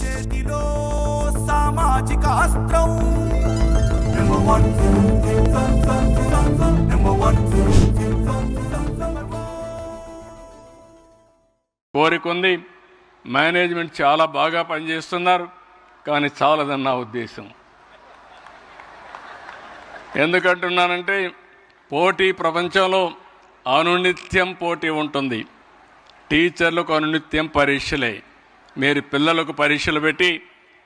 చేతిలో సామాజిక అస్త్రం కోరికొంది మేనేజ్మెంట్ చాలా బాగా పనిచేస్తున్నారు, కానీ చాలదన్న ఉద్దేశం. ఎందుకంటున్నానంటే పోటీ ప్రపంచంలో అనునిత్యం పోటీ ఉంటుంది. టీచర్లకు అనునిత్యం పరీక్షలే. మీరు పిల్లలకు పరీక్షలు పెట్టి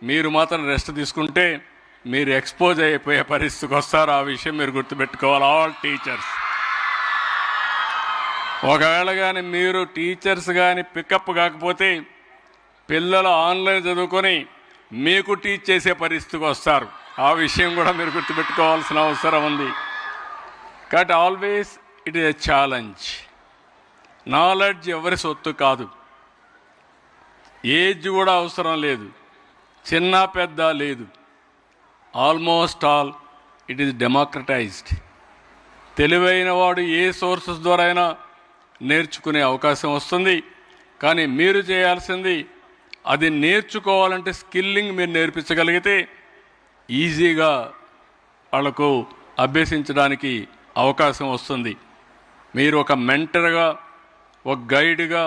మీరు మాత్రం రెస్ట్ తీసుకుంటే మీరు ఎక్స్పోజ్ అయిపోయే పరిస్థితికి వస్తారు. ఆ విషయం మీరు గుర్తుపెట్టుకోవాలి, ఆల్ టీచర్స్. ఒకవేళ కానీ మీరు టీచర్స్ కానీ పికప్ కాకపోతే పిల్లలు ఆన్లైన్ చదువుకొని మీకు టీచ్ చేసే పరిస్థితికి వస్తారు. ఆ విషయం కూడా మీరు గుర్తుపెట్టుకోవాల్సిన అవసరం ఉంది. కాబట్టి always it is a challenge. Knowledge ఎవరి సొత్తు కాదు. ఏజ్ కూడా అవసరం లేదు, చిన్న పెద్ద లేదు. Almost all it is democratised. తెలివైన వాడు ఏ సోర్సెస్ ద్వారా అయినా నేర్చుకునే అవకాశం వస్తుంది. కానీ మీరు చేయాల్సింది అది నేర్చుకోవాలంటే స్కిల్లింగ్ మీరు నేర్పించగలిగితే ఈజీగా వాళ్ళకు అభ్యసించడానికి అవకాశం వస్తుంది. మీరు ఒక మెంటర్గా, ఒక గైడ్గా,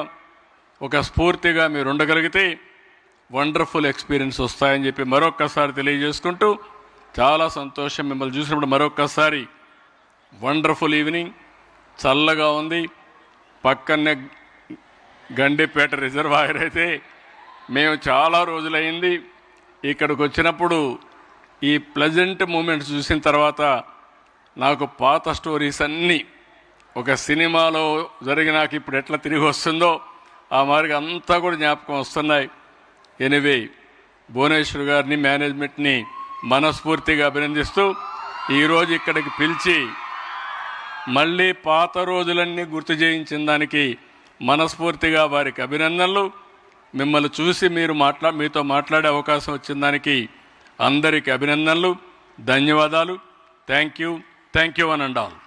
ఒక స్ఫూర్తిగా మీరు ఉండగలిగితే వండర్ఫుల్ ఎక్స్పీరియన్స్ వస్తాయని చెప్పి మరొక్కసారి తెలియజేసుకుంటూ, చాలా సంతోషం మిమ్మల్ని చూసినప్పుడు. మరొక్కసారి వండర్ఫుల్ ఈవినింగ్, చల్లగా ఉంది. పక్కనే గండిపేట రిజర్వాయర్ అయితే మేము చాలా రోజులైంది ఇక్కడికి వచ్చినప్పుడు ఈ ప్లెజెంట్ మూమెంట్స్ చూసిన తర్వాత నాకు పాత స్టోరీస్ అన్నీ ఒక సినిమాలో జరిగినాక ఇప్పుడు ఎట్లా తిరిగి వస్తుందో ఆ మార్గం అంతా కూడా జ్ఞాపకం వస్తున్నాయి. ఎనివే, భువనేశ్వర్ గారిని, మేనేజ్మెంట్ని మనస్ఫూర్తిగా అభినందిస్తూ ఈరోజు ఇక్కడికి పిలిచి మళ్ళీ పాత రోజులన్నీ గుర్తు చేయించిన దానికి మనస్ఫూర్తిగా వారికి అభినందనలు. మిమ్మల్ని చూసి మీతో మాట్లాడే అవకాశం వచ్చిన దానికి అందరికీ అభినందనలు, ధన్యవాదాలు. Thank you one and all.